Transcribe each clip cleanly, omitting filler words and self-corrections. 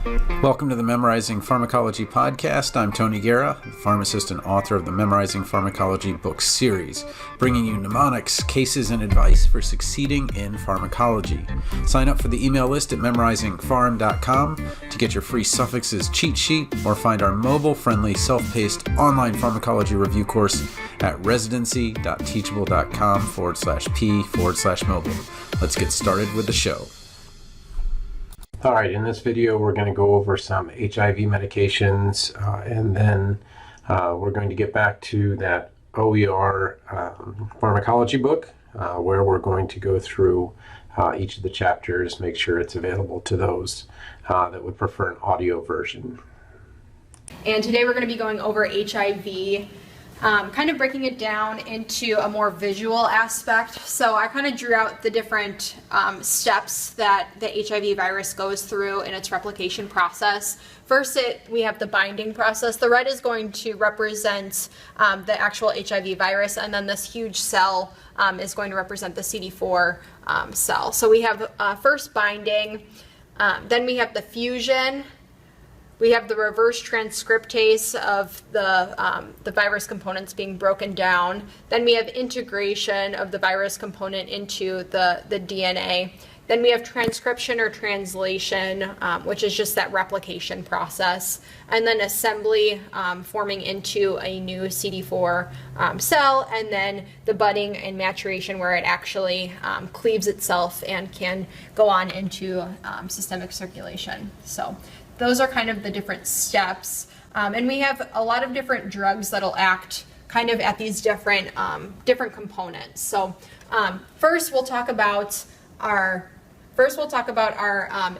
Welcome to the Memorizing Pharmacology podcast. I'm Tony Guerra, pharmacist and author of the Memorizing Pharmacology book series, bringing you mnemonics, cases, and advice for succeeding in pharmacology. Sign up for the email list at memorizingpharm.com to get your free Suffixes cheat sheet or find our mobile-friendly, self-paced online pharmacology review course at residency.teachable.com/p/mobile. Let's get started with the show. All right, in this video, we're going to go over some HIV medications, and then we're going to get back to that OER pharmacology book, where we're going to go through each of the chapters, make sure it's available to those that would prefer an audio version. And today we're going to be going over HIV, kind of breaking it down into a more visual aspect. So I kind of drew out the different steps that the HIV virus goes through in its replication process. First, we have the binding process. The red is going to represent the actual HIV virus, and then this huge cell is going to represent the CD4 cell. So we have first binding, then we have the fusion. We have the reverse transcriptase of the virus components being broken down. Then we have integration of the virus component into the DNA. Then we have transcription or translation, which is just that replication process. And then assembly, forming into a new CD4 cell. And then the budding and maturation, where it actually cleaves itself and can go on into systemic circulation. So those are kind of the different steps. And we have a lot of different drugs that'll act kind of at these different components. So first we'll talk about our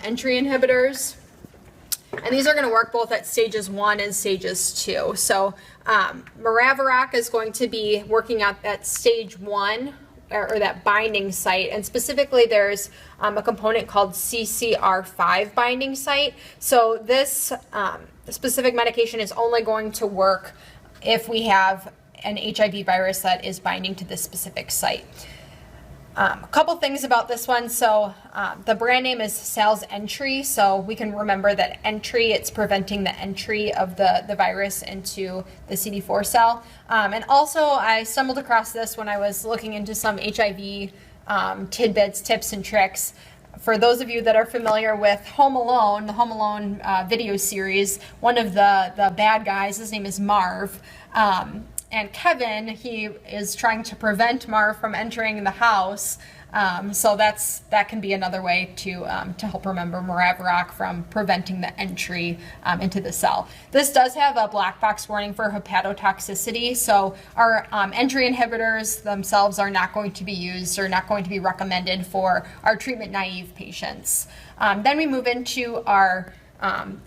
entry inhibitors. And these are going to work both at stages 1 and stages 2. So Maraviroc is going to be working at stage 1, or that binding site, and specifically there's a component called CCR5 binding site. So this specific medication is only going to work if we have an HIV virus that is binding to this specific site. A couple things about this one. So the brand name is Sal's Entry, so we can remember that entry, it's preventing the entry of the virus into the CD4 cell. And also I stumbled across this when I was looking into some HIV tidbits, tips, and tricks. For those of you that are familiar with Home Alone, the Home Alone video series, one of the bad guys, his name is Marv. And Kevin, he is trying to prevent Marv from entering the house. So that can be another way to help remember Maraviroc from preventing the entry into the cell. This does have a black box warning for hepatotoxicity. So our entry inhibitors themselves are not going to be used or not going to be recommended for our treatment naive patients. Then we move into our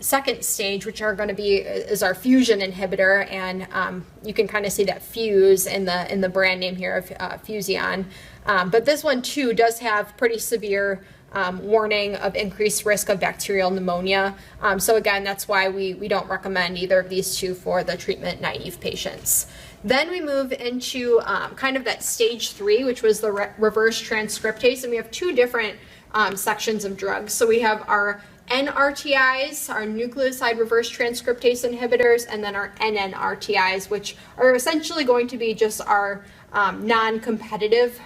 second stage, which are going to be is our fusion inhibitor, and you can kind of see that fuse in the brand name here of Fusion. But this one too does have pretty severe warning of increased risk of bacterial pneumonia. So again, that's why we don't recommend either of these two for the treatment naive patients. Then we move into kind of that stage 3, which was the reverse transcriptase, and we have two different sections of drugs. So we have our NRTIs, our nucleoside reverse transcriptase inhibitors, and then our NNRTIs, which are essentially going to be just our non-competitive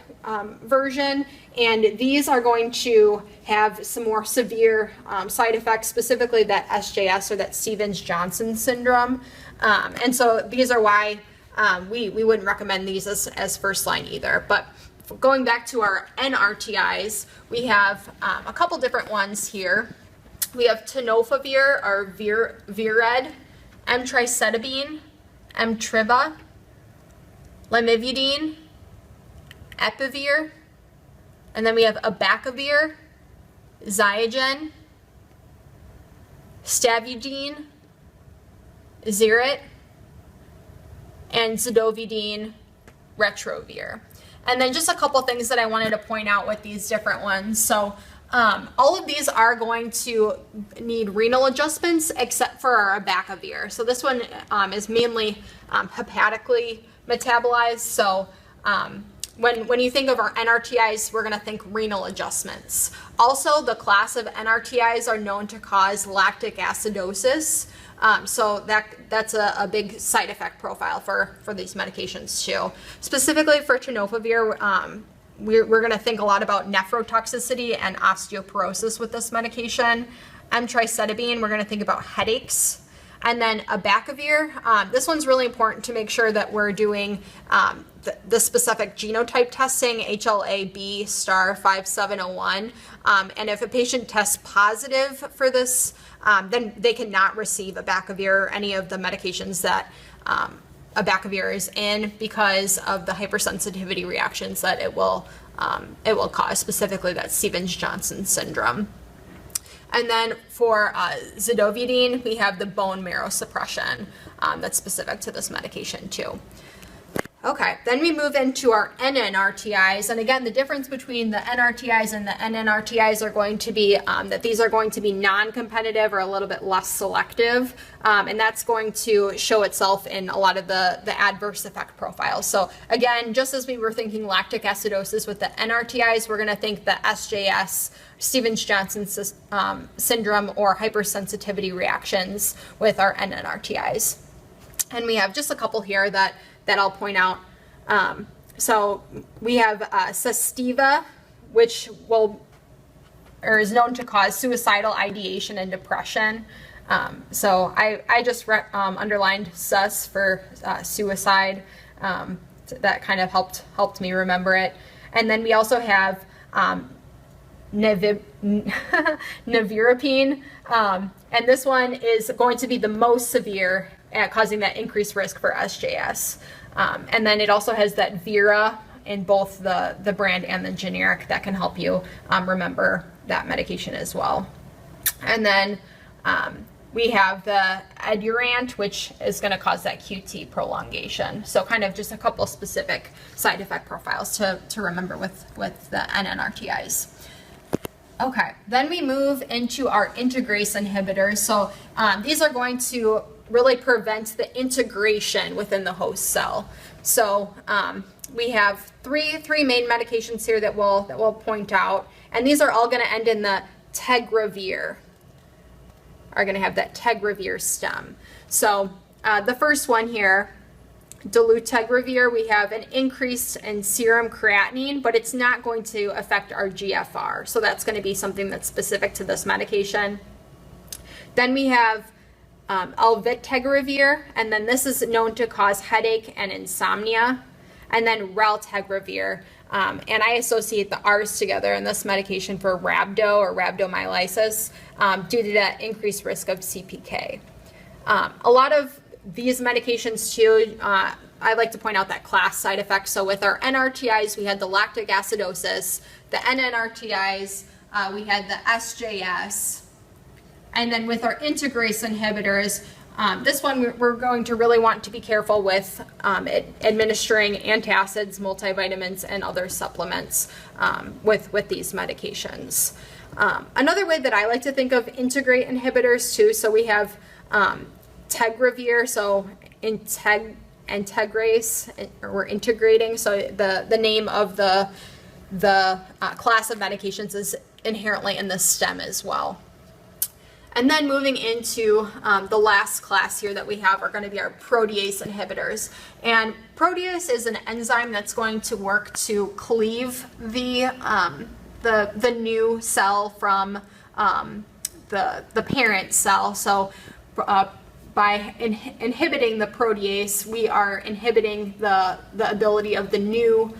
version. And these are going to have some more severe side effects, specifically that SJS, or that Stevens-Johnson syndrome. And so these are why we wouldn't recommend these as first line either. But going back to our NRTIs, we have a couple different ones here. We have tenofovir, or Vired, emtricitabine, Emtriva, lamivudine, Epivir, and then we have abacavir, Xiagen, stavudine, Xerit, and zidovudine, retrovir. And then just a couple things that I wanted to point out with these different ones. So all of these are going to need renal adjustments except for our abacavir. So this one is mainly hepatically metabolized, so when you think of our NRTIs, we're going to think renal adjustments. Also, the class of NRTIs are known to cause lactic acidosis. So that's a big side effect profile for these medications too. Specifically for tenofovir, we're going to think a lot about nephrotoxicity and osteoporosis with this medication. Emtricitabine, we're going to think about headaches. And then abacavir, this one's really important to make sure that we're doing the specific genotype testing, HLA-B star 5701. And if a patient tests positive for this, then they cannot receive abacavir or any of the medications that abacavir is in because of the hypersensitivity reactions that it will cause, specifically that Stevens-Johnson syndrome. And then for zidovudine, we have the bone marrow suppression that's specific to this medication too. Okay, then we move into our NNRTIs, and again, the difference between the NRTIs and the NNRTIs are going to be that these are going to be non-competitive or a little bit less selective, and that's going to show itself in a lot of the adverse effect profiles. So again, just as we were thinking lactic acidosis with the NRTIs, we're going to think the SJS, Stevens-Johnson syndrome, or hypersensitivity reactions with our NNRTIs. And we have just a couple here that I'll point out. So we have Sestiva, which is known to cause suicidal ideation and depression. So I just underlined sus for suicide. That kind of helped me remember it. And then we also have nevirapine, and this one is going to be the most severe at causing that increased risk for SJS. And then it also has that Vera in both the brand and the generic that can help you remember that medication as well. And then we have the Edurant, which is going to cause that QT prolongation. So kind of just a couple specific side effect profiles to remember with the NNRTIs. Okay, then we move into our integrase inhibitors. So these are going to really prevent the integration within the host cell. So we have three main medications here that we'll point out, and these are all going to end in the tegravir. Are going to have that tegravir stem. So the first one here, dolutegravir, we have an increase in serum creatinine, but it's not going to affect our GFR. So that's going to be something that's specific to this medication. Then we have elvitegravir, and then this is known to cause headache and insomnia. And then raltegravir, and I associate the R's together in this medication for rhabdo or rhabdomyolysis due to that increased risk of CPK. A lot of these medications too, I like to point out that class side effects. So with our NRTIs, we had the lactic acidosis. The NNRTIs, we had the SJS. And then with our integrase inhibitors, this one we're going to really want to be careful with administering antacids, multivitamins, and other supplements with these medications. Another way that I like to think of integrate inhibitors too, so we have tegravir, so integrase, or we're integrating, so the name of the class of medications is inherently in the stem as well. And then moving into the last class here that we have are going to be our protease inhibitors. And protease is an enzyme that's going to work to cleave the new cell from the parent cell. So by inhibiting the protease, we are inhibiting the ability of the new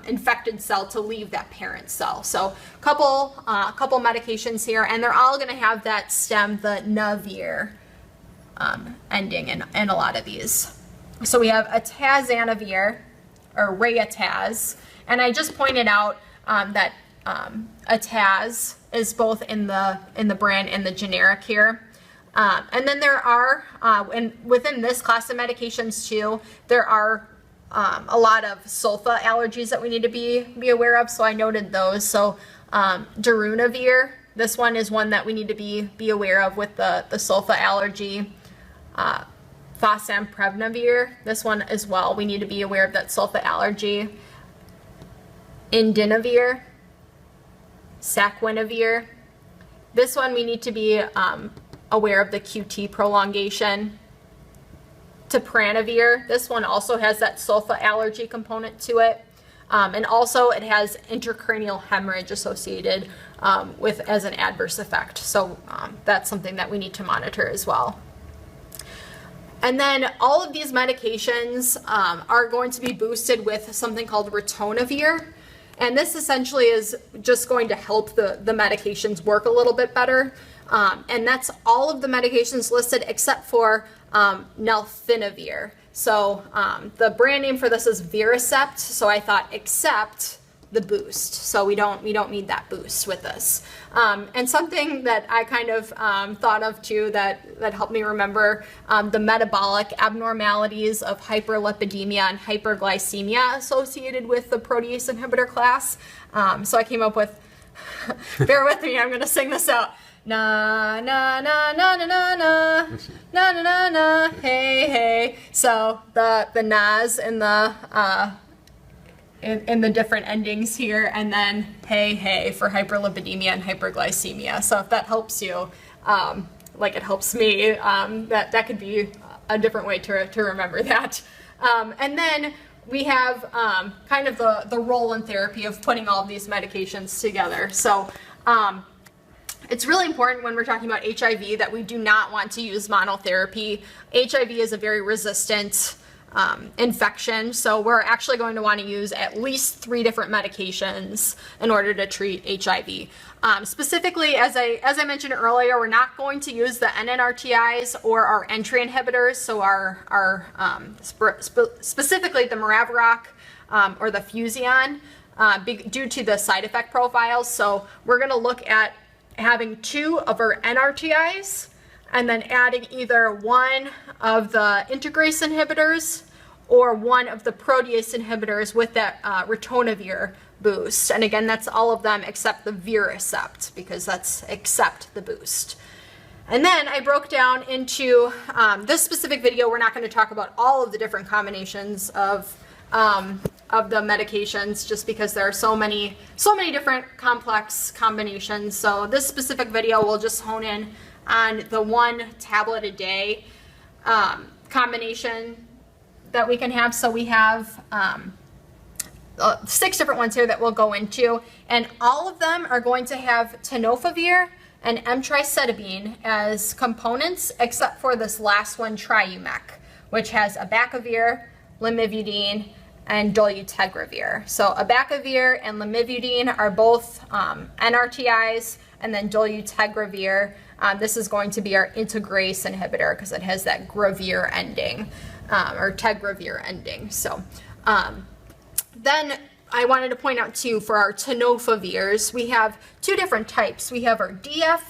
infected cell to leave that parent cell. So couple medications here, and they're all going to have that stem, the navir, ending in a lot of these. So we have atazanavir, or Rayataz, and I just pointed out that Ataz is both in the brand and the generic here. And then there are, and within this class of medications too, there are a lot of sulfa allergies that we need to be aware of, so I noted those. So darunavir, this one is one that we need to be aware of with the sulfa allergy. Fosamprenavir. This one as well, we need to be aware of that sulfa allergy. Indinavir, Saquinavir. This one we need to be aware of the QT prolongation. Tipranavir. This one also has that sulfa allergy component to it. And also it has intracranial hemorrhage associated with as an adverse effect. So that's something that we need to monitor as well. And then all of these medications are going to be boosted with something called ritonavir. And this essentially is just going to help the medications work a little bit better. And that's all of the medications listed except for nalfinavir. So the brand name for this is Viracept. So I thought except the boost. So we don't need that boost with this. And something that I kind of thought of too that helped me remember the metabolic abnormalities of hyperlipidemia and hyperglycemia associated with the protease inhibitor class. So I came up with, bear with me, I'm going to sing this out. Na na na na na na na na na na na hey hey. So the nas in the in the different endings here, and then hey hey for hyperlipidemia and hyperglycemia. So if that helps you, like it helps me, that could be a different way to remember that. And then we have kind of the role in therapy of putting all of these medications together. So it's really important when we're talking about HIV that we do not want to use monotherapy. HIV is a very resistant infection, so we're actually going to want to use at least 3 different medications in order to treat HIV. Specifically, as I mentioned earlier, we're not going to use the NNRTIs or our entry inhibitors, so specifically the Maraviroc or the Fusion, due to the side effect profiles. So we're going to look at having 2 of our NRTIs and then adding either 1 of the integrase inhibitors or 1 of the protease inhibitors with that ritonavir boost. And again, that's all of them except the Viracept, because that's except the boost. And then I broke down into this specific video. We're not going to talk about all of the different combinations of the medications, just because there are so many different complex combinations. So this specific video will just hone in on the 1 tablet a day combination that we can have. So we have 6 different ones here that we'll go into, and all of them are going to have tenofovir and emtricitabine as components, except for this last one, Triumec, which has abacavir, lamivudine, and dolutegravir. So abacavir and lamivudine are both NRTIs, and then dolutegravir, this is going to be our integrase inhibitor because it has that gravir ending, or tegravir ending. So then I wanted to point out too, for our tenofovirs, we have 2 different types. We have our DF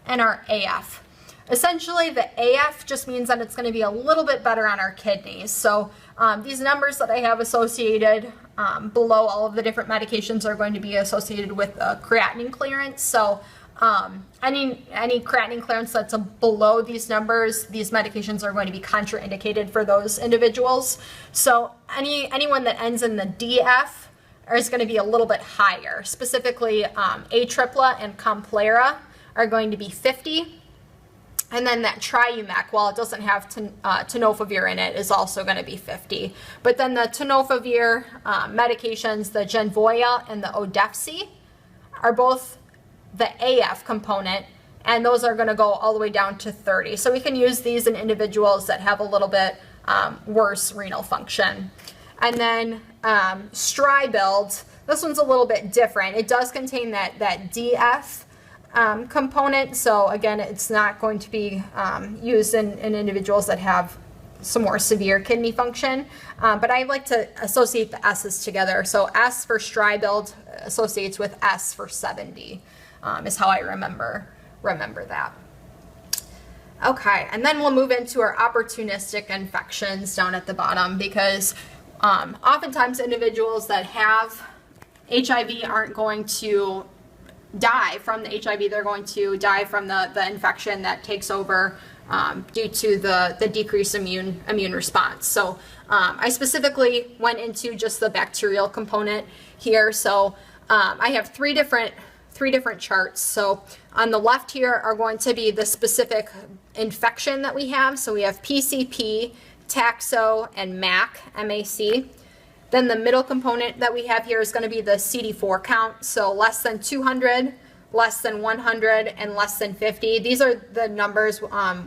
and our AF. Essentially, the AF just means that it's going to be a little bit better on our kidneys. So these numbers that I have associated below all of the different medications are going to be associated with creatinine clearance. So any creatinine clearance that's below these numbers, these medications are going to be contraindicated for those individuals. So anyone that ends in the DF is going to be a little bit higher. Specifically, Atripla and Complera are going to be 50. And then that Triumec, while it doesn't have tenofovir in it, is also going to be 50. But then the tenofovir medications, the Genvoya and the Odefsey, are both the AF component, and those are going to go all the way down to 30. So we can use these in individuals that have a little bit worse renal function. And then Stribild, this one's a little bit different. It does contain that DF component, so again, it's not going to be used in individuals that have some more severe kidney function, but I like to associate the S's together. So S for Stribild associates with S for 70, is how I remember that. Okay, and then we'll move into our opportunistic infections down at the bottom, because oftentimes individuals that have HIV aren't going to die from the HIV. They're going to die from the infection that takes over due to the decreased immune response. So I specifically went into just the bacterial component here. So I have three different charts. So on the left here are going to be the specific infection that we have. So we have PCP, Taxo, and MAC. Then the middle component that we have here is going to be the CD4 count. So less than 200, less than 100, and less than 50. These are the numbers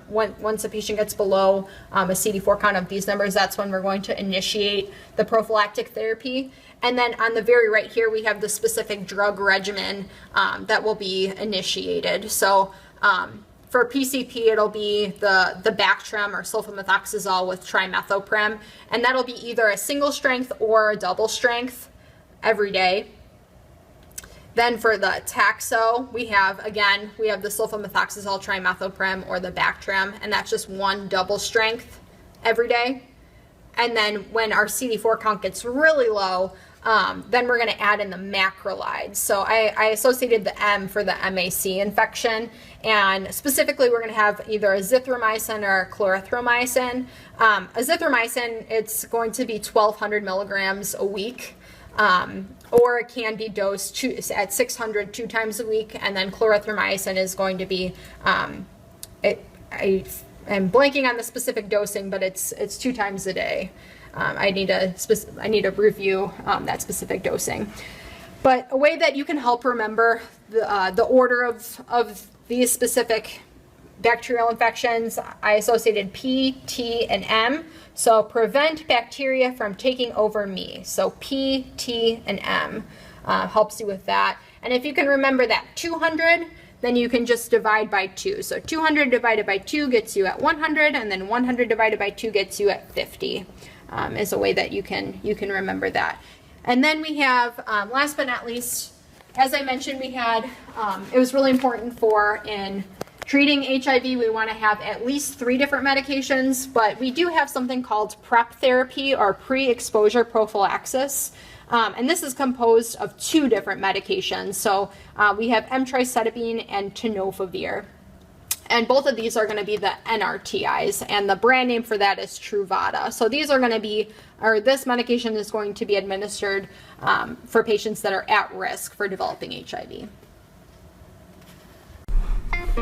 once a patient gets below a CD4 count of these numbers, that's when we're going to initiate the prophylactic therapy. And then on the very right here, we have the specific drug regimen that will be initiated. So for PCP, it'll be the Bactrim or sulfamethoxazole with trimethoprim, and that'll be either a single strength or a double strength every day. Then for the Taxo, we have the sulfamethoxazole, trimethoprim, or the Bactrim, and that's just one double strength every day. And then when our CD4 count gets really low, then we're going to add in the macrolides. So I associated the M for the MAC infection, and specifically we're going to have either azithromycin or clarithromycin. Azithromycin, it's going to be 1,200 milligrams a week. Or it can be dosed at 600 2 times a week, and then clarithromycin is going to be, I'm blanking on the specific dosing, but it's 2 times a day. I need to review that specific dosing. But a way that you can help remember the order of these specific bacterial infections, I associated P, T, and M. So prevent bacteria from taking over me. So P, T, and M helps you with that. And if you can remember that 200, then you can just divide by 2. So 200 divided by 2 gets you at 100, and then 100 divided by 2 gets you at 50. Is a way that you can remember that. And then we have, last but not least, as I mentioned, we had, it was really important in treating HIV, we want to have at least 3 different medications, but we do have something called PrEP therapy or pre-exposure prophylaxis. And this is composed of 2 different medications. So we have emtricitabine and tenofovir. And both of these are going to be the NRTIs, and the brand name for that is Truvada. So these are going to be, or this medication is going to be administered for patients that are at risk for developing HIV.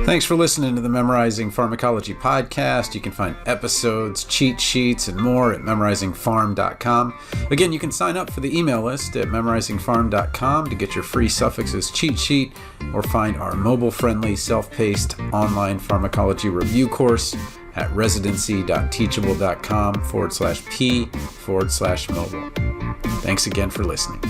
Thanks for listening to the Memorizing Pharmacology podcast. You can find episodes, cheat sheets, and more at memorizingpharm.com. Again, you can sign up for the email list at memorizingpharm.com to get your free Suffixes cheat sheet, or find our mobile-friendly, self-paced online pharmacology review course at residency.teachable.com/p/mobile. Thanks again for listening.